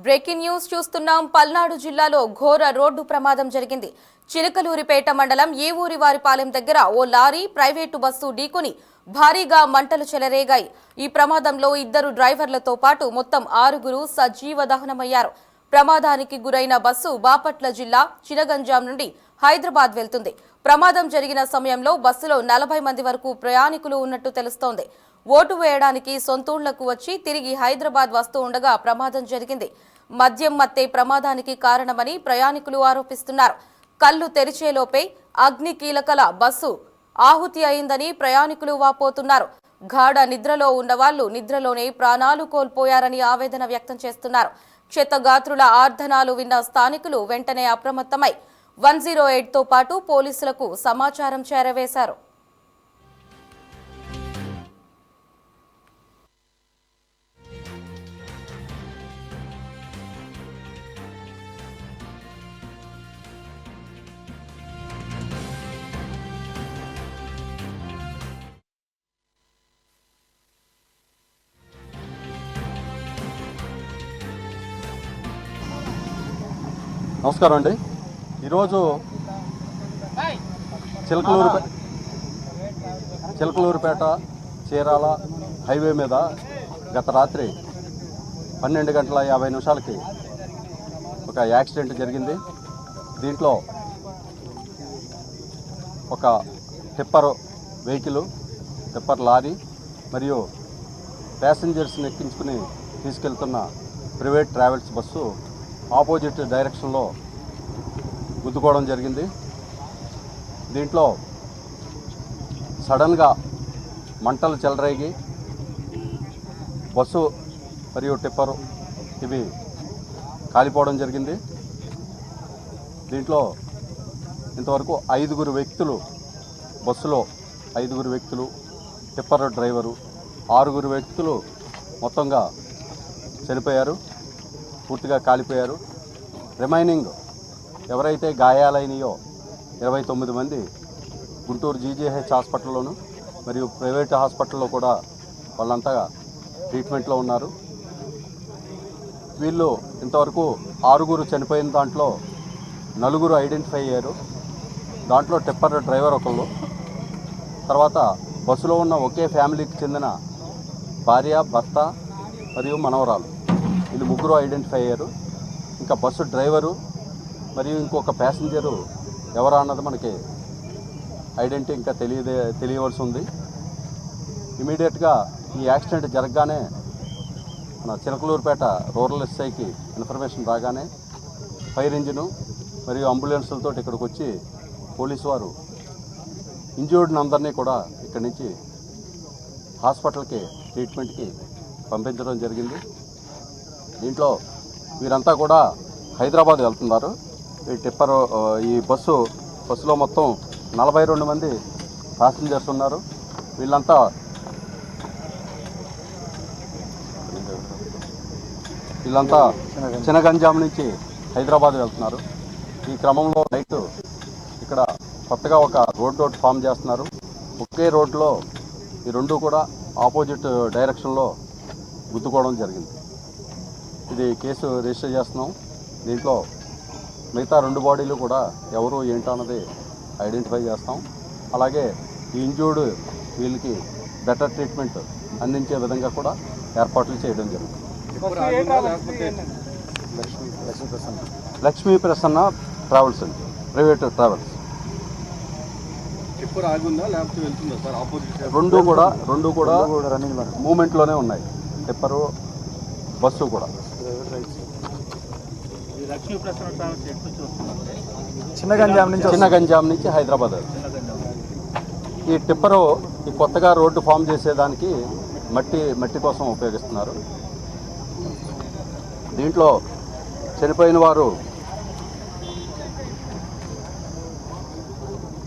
Breaking news చూస్తున్నాం. పల్నాడు జిల్లాలో ఘోర రోడ్డు ప్రమాదం జరిగింది. చిలకలూరిపేట మండలం ఏ ఊరి వారిపాలెం దగ్గర ఓ లారీ ప్రైవేటు బస్సు ఢీకొని భారీగా మంటలు చెలరేగాయి. ఈ ప్రమాదంలో 2 డ్రైవర్లతో పాటు మొత్తం 6 సజీవ దహనమయ్యారు. ప్రమాదానికి గురైన బస్సు బాపట్ల జిల్లా చినగంజాం నుండి హైదరాబాద్ వెళ్తుంది. ప్రమాదం జరిగిన సమయంలో బస్సులో 40 మంది వరకు ప్రయాణికులు ఉన్నట్టు తెలుస్తోంది. ఓటు వేయడానికి సొంతూళ్లకు వచ్చి తిరిగి హైదరాబాద్ వస్తూ ఉండగా ప్రమాదం జరిగింది. మద్యం మత్తే ప్రమాదానికి కారణమని ప్రయాణికులు ఆరోపిస్తున్నారు. కళ్లు తెరిచేలోపే అగ్ని కీలకల బస్సు ఆహుతి అయిందని ప్రయాణికులు వాపోతున్నారు. గాఢ నిద్రలో ఉన్నవాళ్లు నిద్రలోనే ప్రాణాలు కోల్పోయారని ఆవేదన వ్యక్తం చేస్తున్నారు. క్షతగాత్రుల ఆర్ధనాలు విన్న స్థానికులు వెంటనే అప్రమత్తమై 108తో పాటు పోలీసులకు సమాచారం చేరవేశారు. నమస్కారం అండి. ఈరోజు చిలకలూరిపేట చీరాల హైవే మీద గత రాత్రి 12:50 ఒక యాక్సిడెంట్ జరిగింది. దీంట్లో ఒక టిప్పర్ వెహికల్, టిప్పర్ లారీ మరియు ప్యాసింజర్స్ని ఎక్కించుకుని తీసుకెళ్తున్న ప్రైవేట్ ట్రావెల్స్ బస్సు ఆపోజిట్ డైరెక్షన్లో గుద్దుకోవడం జరిగింది. దీంట్లో సడన్గా మంటలు చెలరేగి బస్సు మరియు టిప్పరు ఇవి కాలిపోవడం జరిగింది. దీంట్లో ఇంతవరకు 5 వ్యక్తులు, బస్సులో 5 వ్యక్తులు, టిప్పర్ డ్రైవరు 6 వ్యక్తులు మొత్తంగా చనిపోయారు, పూర్తిగా కాలిపోయారు. రిమైనింగ్ ఎవరైతే గాయాలైనయో 29 మంది గుంటూరు జీజీహెచ్ హాస్పిటల్లోను మరియు ప్రైవేట్ హాస్పిటల్లో కూడా వాళ్ళంతా ట్రీట్మెంట్లో ఉన్నారు. వీళ్ళు ఇంతవరకు 6 చనిపోయిన దాంట్లో 4 ఐడెంటిఫై అయ్యారు. దాంట్లో టిప్పర్ డ్రైవర్ ఒకళ్ళు, తర్వాత బస్సులో ఉన్న ఒకే ఫ్యామిలీకి చెందిన భార్య, భర్త మరియు మనవరాలు, వీళ్ళు 3 ఐడెంటిఫై అయ్యారు. ఇంకా బస్సు డ్రైవరు మరియు ఇంకొక ప్యాసింజరు ఎవరా అన్నది మనకి ఐడెంటిటీ ఇంకా తెలియవలసి ఉంది. ఇమీడియట్గా ఈ యాక్సిడెంట్ జరగగానే మన చిలకలూరుపేట రూరల్ ఎస్ఐకి ఇన్ఫర్మేషన్ రాగానే ఫైర్ ఇంజిను మరియు అంబులెన్సులతో ఇక్కడికి వచ్చి పోలీసు వారు ఇంజ్యూర్డ్ని అందరినీ కూడా ఇక్కడి నుంచి హాస్పిటల్కి ట్రీట్మెంట్కి పంపించడం జరిగింది. దీంట్లో వీరంతా కూడా హైదరాబాద్ వెళ్తున్నారు. ఈ బస్సులో మొత్తం 42 మంది ప్యాసింజర్స్ ఉన్నారు. వీళ్ళంతా చినగంజాం నుంచి హైదరాబాద్ వెళ్తున్నారు. ఈ క్రమంలో నైట్ ఇక్కడ కొత్తగా ఒక రోడ్ ఫామ్ చేస్తున్నారు. ఒకే రోడ్లో ఈ 2 కూడా ఆపోజిట్ డైరెక్షన్లో గుద్దుకోవడం జరిగింది. ఇది కేసు రిజిస్టర్ చేస్తున్నాం. దీంట్లో మిగతా 2 బాడీలు కూడా ఎవరు ఏంటన్నది ఐడెంటిఫై చేస్తాం. అలాగే ఈ ఇంజ్యూర్డ్ వీళ్ళకి బెటర్ ట్రీట్మెంట్ అందించే విధంగా కూడా ఏర్పాట్లు చేయడం జరుగుతుంది. లక్ష్మీ ప్రసన్న ట్రావెల్స్ అండి, ప్రైవేట్ ట్రావెల్స్. రెండు కూడా మూమెంట్లోనే ఉన్నాయి. టిప్పరు బస్సు కూడా. చిన్నగంజాం నుంచి హైదరాబాద్. ఈ టిప్పరు ఈ కొత్తగా రోడ్డు ఫామ్ చేసేదానికి మట్టి కోసం ఉపయోగిస్తున్నారు. దీంట్లో చనిపోయిన వారు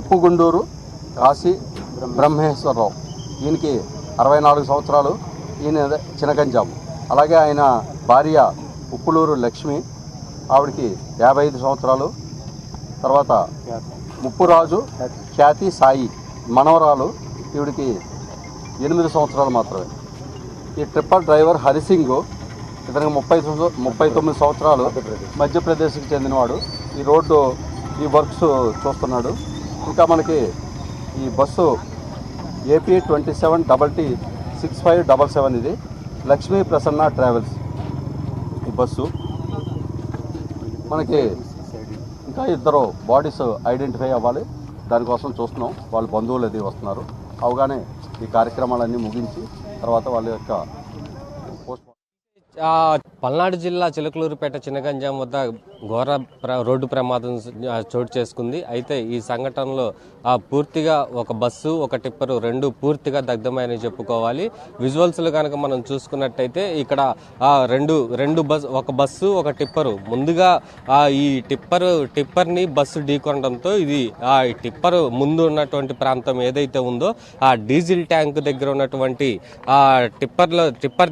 ఉప్పుగుండూరు కాశీ బ్రహ్మేశ్వరరావు, ఈయనకి 64 సంవత్సరాలు, ఈయన చినగంజాం. అలాగే ఆయన భార్య ఉప్పులూరు లక్ష్మి, ఆవిడకి 55 సంవత్సరాలు. తర్వాత ముప్పురాజు ఖ్యాతి సాయి మనవరాలు, ఈవిడికి 8 సంవత్సరాలు మాత్రమే. ఈ ట్రిప్పర్ డ్రైవర్ హరిసింగ్, ఇతనికి 39 సంవత్సరాలు, మధ్యప్రదేశ్కి చెందినవాడు. ఈ వర్క్స్ చూస్తున్నాడు. ఇంకా మనకి ఈ బస్సు AP 27TT6577 ఇది లక్ష్మీ ప్రసన్న ట్రావెల్స్ ఈ బస్సు. మనకి ఇంకా ఇద్దరు బాడీస్ ఐడెంటిఫై అవ్వాలి, దానికోసం చూస్తున్నాం. వాళ్ళ బంధువులు అది వస్తున్నారు. అవగానే ఈ కార్యక్రమాలన్నీ ముగించి తర్వాత వాళ్ళ యొక్క పోస్ట్ పల్నాడు జిల్లా చిలకలూరుపేట చిన్నగంజాం వద్ద ఘోర రోడ్డు ప్రమాదం చోటు చేసుకుంది. అయితే ఈ సంఘటనలో పూర్తిగా ఒక బస్సు, ఒక టిప్పరు రెండు పూర్తిగా దగ్ధమైనవి చెప్పుకోవాలి. విజువల్స్లో కనుక మనం చూసుకున్నట్టయితే ఇక్కడ ఒక బస్సు, ఒక టిప్పరు ముందుగా ఈ టిప్పర్ని బస్సు ఢీకొనడంతో ఇది ఈ టిప్పరు ముందు ఉన్నటువంటి ప్రాంతం ఏదైతే ఉందో ఆ డీజిల్ ట్యాంక్ దగ్గర ఉన్నటువంటి టిప్పర్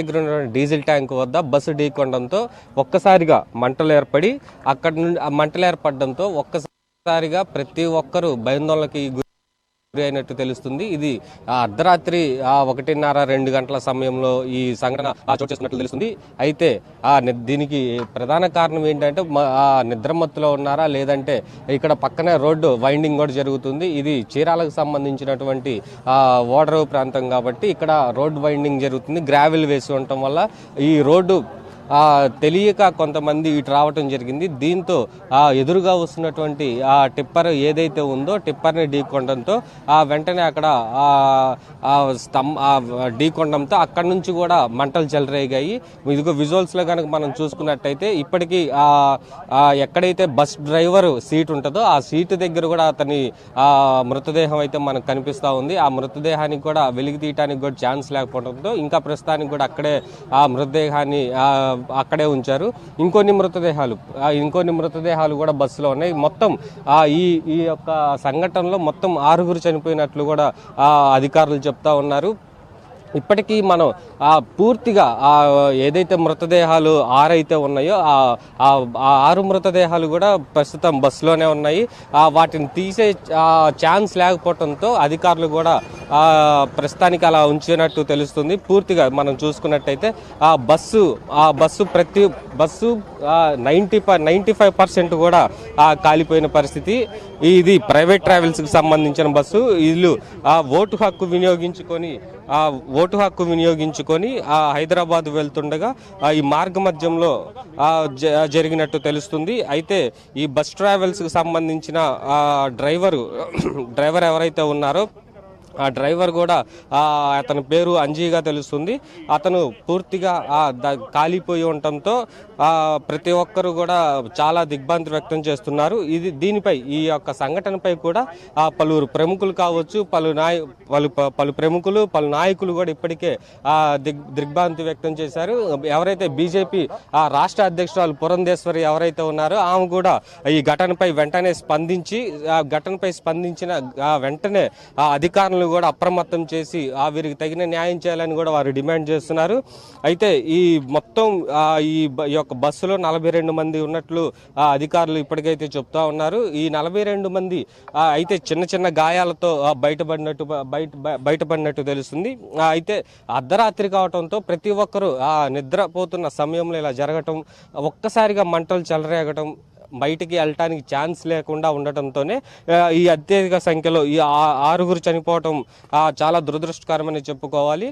దగ్గర ఉన్నటువంటి డీజిల్ ట్యాంక్ వద్ద బస్సు ఢీకొనడంతో ఒక్కసారిగా మంటలు ఏర్పడడంతో ఒక్కసారిగా ప్రతి ఒక్కరూ భయాందోళనకి గురి అయినట్టు తెలుస్తుంది. ఇది అర్ధరాత్రి 1:30-2 గంటల సమయంలో ఈ సంఘటన చోటు చేసుకున్నట్లు తెలుస్తుంది. అయితే దీనికి ప్రధాన కారణం ఏంటంటే నిద్రమత్తులో ఉన్నారా లేదంటే ఇక్కడ పక్కనే రోడ్డు వైండింగ్ కూడా జరుగుతుంది. ఇది చీరాలకు సంబంధించినటువంటి ఓడరేవు ప్రాంతం కాబట్టి ఇక్కడ రోడ్ వైండింగ్ జరుగుతుంది. గ్రావెల్ వేసి ఉండటం వల్ల ఈ రోడ్డు తెలియక కొంతమంది ఇటు రావటం జరిగింది. దీంతో ఎదురుగా వస్తున్నటువంటి ఆ టిప్పర్ ఏదైతే ఉందో టిప్పర్ని ఢీకొనడంతో వెంటనే అక్కడ ఢీకొనడంతో అక్కడి నుంచి కూడా మంటలు చెలరేగాయి. ఇదిగో విజువల్స్లో కనుక మనం చూసుకున్నట్టయితే ఇప్పటికీ ఎక్కడైతే బస్ డ్రైవర్ సీట్ ఉంటుందో ఆ సీటు దగ్గర కూడా అతని మృతదేహం అయితే మనకు కనిపిస్తూ ఉంది. ఆ మృతదేహానికి కూడా వెలికి తీయటానికి కూడా ఛాన్స్ లేకపోవడంతో ఇంకా ప్రస్తుతానికి కూడా అక్కడే ఆ మృతదేహాన్ని అక్కడే ఉంచారు. ఇంకొన్ని మృతదేహాలు కూడా బస్సులో ఉన్నాయి. మొత్తం ఈ యొక్క సంఘటనలో మొత్తం 6 చనిపోయినట్లు కూడా అధికారులు చెప్తా ఉన్నారు. ఇప్పటికీ మనం పూర్తిగా ఏదైతే మృతదేహాలు 6 అయితే ఉన్నాయో ఆ 6 మృతదేహాలు కూడా ప్రస్తుతం బస్సులోనే ఉన్నాయి. వాటిని తీసే ఛాన్స్ లేకపోవడంతో అధికారులు కూడా ప్రస్తుతానికి అలా ఉంచినట్టు తెలుస్తుంది. పూర్తిగా మనం చూసుకున్నట్టయితే బస్సు 95% కూడా కాలిపోయిన పరిస్థితి. ఇది ప్రైవేట్ ట్రావెల్స్కి సంబంధించిన బస్సు. వీళ్ళు ఓటు హక్కు వినియోగించుకొని హైదరాబాద్ వెళ్తుండగా ఈ మార్గ మధ్యంలో జరిగినట్టు తెలుస్తుంది. అయితే ఈ బస్ ట్రావెల్స్కి సంబంధించిన డ్రైవర్ ఎవరైతే ఉన్నారో ఆ డ్రైవర్ కూడా అతని పేరు అంజీగా తెలుస్తుంది. అతను పూర్తిగా కాలిపోయి ఉండటంతో ప్రతి ఒక్కరు కూడా చాలా దిగ్భ్రాంతి వ్యక్తం చేస్తున్నారు. దీనిపై ఈ యొక్క సంఘటనపై కూడా పలువురు ప్రముఖులు కావచ్చు, పలు ప్రముఖులు, పలు నాయకులు కూడా ఇప్పటికే దిగ్భ్రాంతి వ్యక్తం చేశారు. ఎవరైతే బీజేపీ రాష్ట్ర అధ్యక్షురాలు పురంధేశ్వరి ఎవరైతే ఉన్నారో ఆమె కూడా ఈ ఘటనపై వెంటనే స్పందించిన వెంటనే అధికారులు కూడా అప్రమత్తం చేసి వీరికి తగిన న్యాయం చేయాలని కూడా వారు డిమాండ్ చేస్తున్నారు. అయితే ఈ మొత్తం ఈ యొక్క బస్సులో 42 మంది ఉన్నట్లు అధికారులు ఇప్పటికైతే చెప్తా ఉన్నారు. ఈ 42 మంది అయితే చిన్న చిన్న గాయాలతో బయటపడినట్టు తెలుస్తుంది. అయితే అర్ధరాత్రి కావడంతో ప్రతి ఒక్కరూ నిద్రపోతున్న సమయంలో ఇలా జరగటం, ఒక్కసారిగా మంటలు చెలరేగటం, బయటికి వెళ్ళటానికి ఛాన్స్ లేకుండా ఉండటంతోనే ఈ అత్యధిక సంఖ్యలో ఈ 6 చనిపోవటం చాలా దురదృష్టకరమని చెప్పుకోవాలి.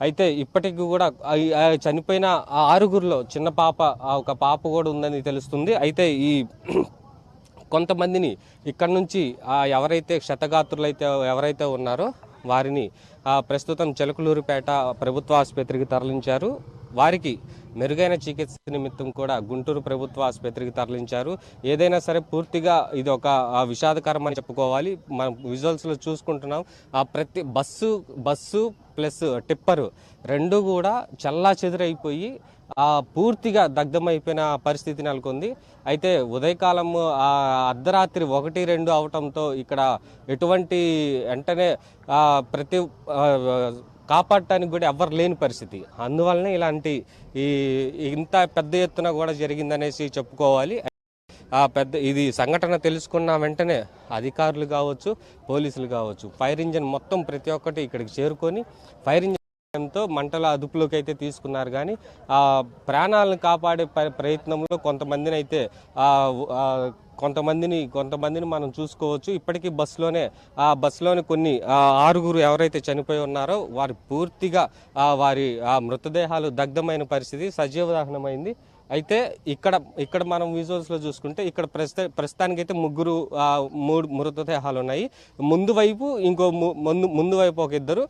అయితే ఇప్పటికి కూడా చనిపోయిన 6 చిన్న ఒక పాప కూడా ఉందని తెలుస్తుంది. అయితే ఈ కొంతమందిని ఇక్కడ నుంచి ఎవరైతే క్షతగాత్రులు ఎవరైతే ఉన్నారో వారిని ప్రస్తుతం చిలకలూరుపేట ప్రభుత్వ ఆసుపత్రికి తరలించారు. వారికి మెరుగైన చికిత్స నిమిత్తం కూడా గుంటూరు ప్రభుత్వ ఆసుపత్రికి తరలించారు. ఏదైనా సరే పూర్తిగా ఇది ఒక విషాదకరం అని చెప్పుకోవాలి. మనం విజువల్స్లో చూసుకుంటున్నాం. ప్రతి బస్సు ప్లస్ టిప్పరు రెండు కూడా చెల్లాచెదురైపోయి పూర్తిగా దగ్ధమైపోయిన పరిస్థితి నెలకొంది. అయితే ఉదయకాలం అర్ధరాత్రి 1-2 అవటంతో ఇక్కడ ఎటువంటి వెంటనే కాపాడటానికి కూడా ఎవ్వరు లేని పరిస్థితి. అందువల్లనే ఇలాంటి ఇంత పెద్ద ఎత్తున కూడా జరిగిందనేసి చెప్పుకోవాలి. ఇది సంఘటన తెలుసుకున్న వెంటనే అధికారులు కావచ్చు, పోలీసులు కావచ్చు, ఫైర్ ఇంజిన్ మొత్తం ప్రతి ఒక్కటి ఇక్కడికి చేరుకొని ఫైర్ ఇంజిన్ సహాయంతో మంటల అదుపులోకి అయితే తీసుకున్నారు. కానీ ప్రాణాలను కాపాడే ప్రయత్నంలో కొంతమందిని అయితే కొంతమందిని మనం చూసుకోవచ్చు. ఇప్పటికీ బస్సులోని కొన్ని 6 ఎవరైతే చనిపోయి ఉన్నారో వారి పూర్తిగా వారి మృతదేహాలు దగ్ధమైన పరిస్థితి, సజీవ దహనమైంది. అయితే ఇక్కడ మనం విజువల్స్లో చూసుకుంటే ఇక్కడ ప్రస్తుతానికైతే 3 మృతదేహాలు ఉన్నాయి. ముందు వైపు ఒక 2,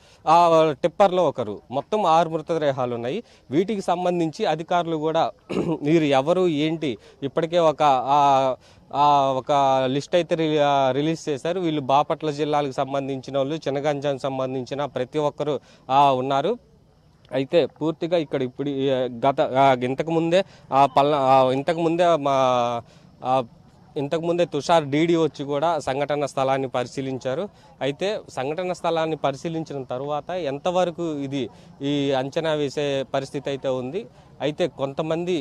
టిప్పర్లో ఒకరు, మొత్తం 6 మృతదేహాలు ఉన్నాయి. వీటికి సంబంధించి అధికారులు కూడా వీరు ఎవరు ఏంటి ఇప్పటికే ఒక లిస్ట్ అయితే రిలీజ్ చేశారు. వీళ్ళు బాపట్ల జిల్లాలకు సంబంధించిన వాళ్ళు, చినగంజానికి సంబంధించిన ప్రతి ఒక్కరు ఉన్నారు. అయితే పూర్తిగా ఇక్కడ ఇప్పుడు ఇంతకుముందే తుషార్ డీడీ వచ్చి కూడా సంఘటన స్థలాన్ని పరిశీలించారు. అయితే సంఘటన స్థలాన్ని పరిశీలించిన తర్వాత ఎంతవరకు ఈ అంచనా వేసే పరిస్థితి అయితే ఉంది. అయితే కొంతమంది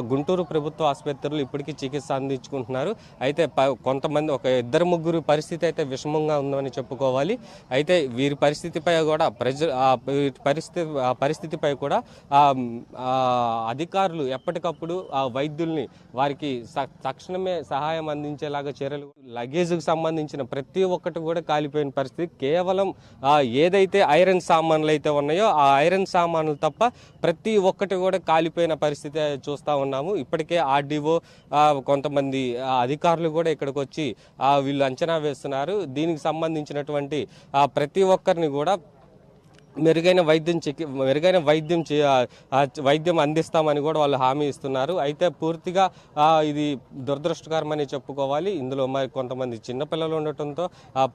గుంటూరు ప్రభుత్వ ఆసుపత్రులు ఇప్పటికీ చికిత్స అందించుకుంటున్నారు. అయితే కొంతమంది ఒక 2-3 పరిస్థితి అయితే విషమంగా ఉందని చెప్పుకోవాలి. అయితే వీరి పరిస్థితిపై కూడా పరిస్థితిపై కూడా అధికారులు ఎప్పటికప్పుడు వైద్యుల్ని వారికి తక్షణమే సహాయం అందించేలాగా చర్యలు. లగేజ్కి సంబంధించిన ప్రతి ఒక్కటి కూడా కాలిపోయిన పరిస్థితి. కేవలం ఏదైతే ఐరన్ సామాన్లు అయితే ఉన్నాయో ఆ ఐరన్ సామాన్లు తప్ప ప్రతి ఒక్కటి కూడా కాలిపోయిన పరిస్థితి చూస్తూ ఉన్నాము. ఇప్పటికే ఆర్డీఓ కొంతమంది అధికారులు కూడా ఇక్కడికి వచ్చి వీళ్ళు అంచనా వేస్తున్నారు. దీనికి సంబంధించినటువంటి ప్రతి ఒక్కరిని కూడా మెరుగైన వైద్యం అందిస్తామని కూడా వాళ్ళు హామీ ఇస్తున్నారు. అయితే పూర్తిగా ఇది దురదృష్టకరమని చెప్పుకోవాలి. ఇందులో మరి కొంతమంది చిన్నపిల్లలు ఉండటంతో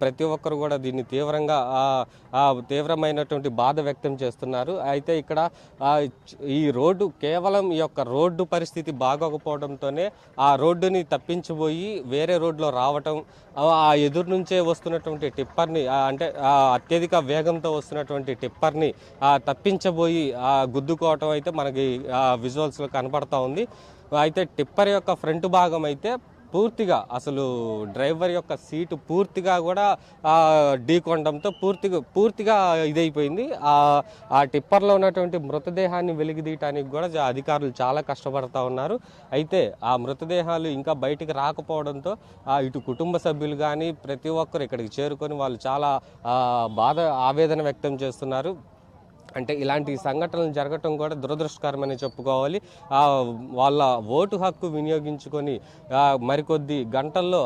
ప్రతి ఒక్కరు కూడా దీన్ని తీవ్రమైనటువంటి బాధ వ్యక్తం చేస్తున్నారు. అయితే ఇక్కడ ఈ యొక్క రోడ్డు పరిస్థితి బాగోకపోవడంతోనే ఆ రోడ్డుని తప్పించిపోయి వేరే రోడ్లో రావటం, ఆ ఎదురు నుంచే వస్తున్నటువంటి టిప్పర్ని అత్యధిక వేగంతో వస్తున్నటువంటి టిప్పర్ని తప్పించబోయి గుద్దుకోవటం అయితే మనకి విజువల్స్లో కనపడతా ఉంది. అయితే టిప్పర్ యొక్క ఫ్రంట్ భాగం అయితే పూర్తిగా అసలు డ్రైవర్ యొక్క సీటు పూర్తిగా కూడా ఢీకొనడంతో పూర్తిగా ఇదైపోయింది. ఆ టిప్పర్లో ఉన్నటువంటి మృతదేహాన్ని వెలికితీయటానికి కూడా అధికారులు చాలా కష్టపడతా ఉన్నారు. అయితే ఆ మృతదేహాలు ఇంకా బయటికి రాకపోవడంతో ఇటు కుటుంబ సభ్యులు కానీ ప్రతి ఒక్కరు ఇక్కడికి చేరుకొని వాళ్ళు చాలా ఆవేదన వ్యక్తం చేస్తున్నారు. అంటే ఇలాంటి సంఘటనలు జరగటం కూడా దురదృష్టకరమని చెప్పుకోవాలి. వాళ్ళ ఓటు హక్కు వినియోగించుకొని మరికొద్ది గంటల్లో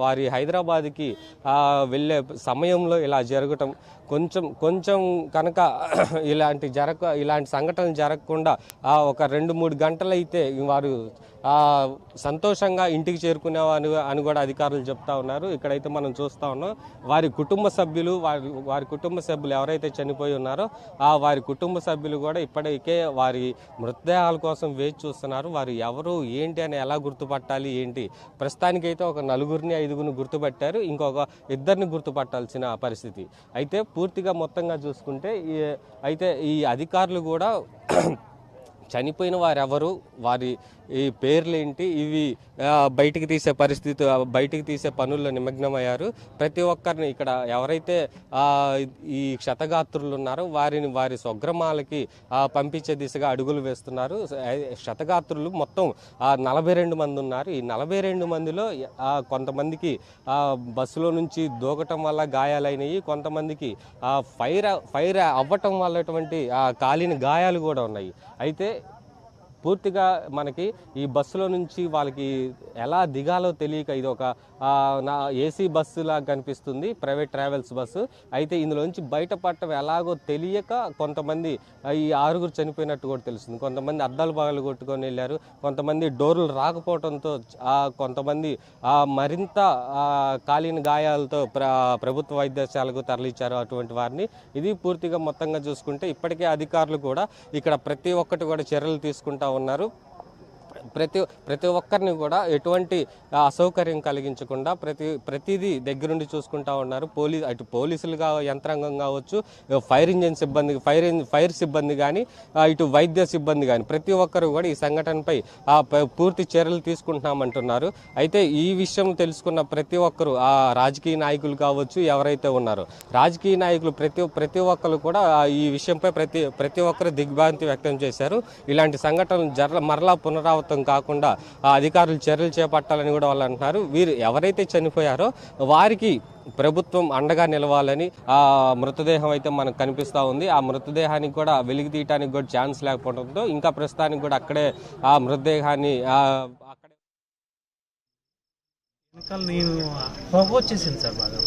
వారి హైదరాబాద్కి వెళ్ళే సమయంలో ఇలా జరగటం కొంచెం కనుక ఇలాంటి సంఘటనలు జరగకుండా ఒక 2-3 గంటలైతే వారు సంతోషంగా ఇంటికి చేరుకునేవారు అని కూడా అధికారులు చెప్తా ఉన్నారు. ఇక్కడైతే మనం చూస్తూ ఉన్నాం వారి కుటుంబ సభ్యులు ఎవరైతే చనిపోయి ఉన్నారో వారి కుటుంబ సభ్యులు కూడా ఇప్పటికే వారి మృతదేహాల కోసం వేచి చూస్తున్నారు. వారు ఎవరు ఏంటి అని ఎలా గుర్తుపట్టాలి ఏంటి. ప్రస్తుతానికైతే ఒక 4-5 గుర్తుపట్టారు. ఇంకొక 2 గుర్తుపట్టాల్సిన పరిస్థితి. అయితే పూర్తిగా మొత్తంగా చూసుకుంటే అయితే ఈ అధికారులు కూడా చనిపోయిన వారెవరు, వారి ఈ పేర్లేంటి, ఇవి బయటికి తీసే పనుల్లో నిమగ్నమయ్యారు. ప్రతి ఒక్కరిని ఇక్కడ ఎవరైతే ఈ క్షతగాత్రులు ఉన్నారో వారి స్వగ్రామాలకి పంపించే దిశగా అడుగులు వేస్తున్నారు. క్షతగాత్రులు మొత్తం 42 మంది ఉన్నారు. ఈ 42 మందిలో కొంతమందికి బస్సులో నుంచి దూకటం వల్ల గాయాలైనవి, కొంతమందికి ఫైర్ అవ్వటం వల్లటువంటి కాలిన గాయాలు కూడా ఉన్నాయి. అయితే పూర్తిగా మనకి ఈ బస్సులో నుంచి వాళ్ళకి ఎలా దిగాలో తెలియక ఇది ఒక ఏసీ బస్సు లాగా కనిపిస్తుంది, ప్రైవేట్ ట్రావెల్స్ బస్సు. అయితే ఇందులోంచి బయటపడటం ఎలాగో తెలియక కొంతమంది ఈ 6 చనిపోయినట్టు కూడా తెలుస్తుంది. కొంతమంది అద్దాలు బాగాలు కొట్టుకొని వెళ్ళారు, కొంతమంది డోర్లు రాకపోవడంతో కొంతమంది మరింత కాలిన గాయాలతో ప్రభుత్వ వైద్యశాలకు తరలించారు అటువంటి వారిని. ఇది పూర్తిగా మొత్తంగా చూసుకుంటే ఇప్పటికే అధికారులు కూడా ఇక్కడ ప్రతి ఒక్కటి కూడా చర్యలు తీసుకుంటా ఉన్నారు. ప్రతి ఒక్కరిని కూడా ఎటువంటి అసౌకర్యం కలిగించకుండా ప్రతిదీ దగ్గరుండి చూసుకుంటా ఉన్నారు. అటు పోలీసులుగా యంత్రాంగం కావచ్చు, ఫైర్ ఇంజిన్ సిబ్బంది, ఫైర్ సిబ్బంది కానీ, ఇటు వైద్య సిబ్బంది కానీ ప్రతి ఒక్కరు కూడా ఈ సంఘటనపై పూర్తి చర్యలు తీసుకుంటున్నామంటున్నారు. అయితే ఈ విషయం తెలుసుకున్న ప్రతి ఒక్కరు ఆ రాజకీయ నాయకులు కావచ్చు, ఎవరైతే ఉన్నారో రాజకీయ నాయకులు ప్రతి ఒక్కరు కూడా ఈ విషయంపై ప్రతి ఒక్కరు దిగ్భ్రాంతి వ్యక్తం చేశారు. ఇలాంటి సంఘటనలు మరలా పునరావృతం కాకుండా అధికారులు చర్యలు చేపట్టాలని కూడా వాళ్ళు అంటున్నారు. వీరు ఎవరైతే చనిపోయారో వారికి ప్రభుత్వం అండగా నిలవాలని ఆ మృతదేహం అయితే మనకు కనిపిస్తూ ఉంది. ఆ మృతదేహానికి కూడా వెలికి తీయటానికి కూడా ఛాన్స్ లేకపోవడంతో ఇంకా ప్రస్తుతానికి కూడా అక్కడే ఆ మృతదేహాన్ని వెనకాల నేను పొగ వచ్చేసింది సార్ బాగా.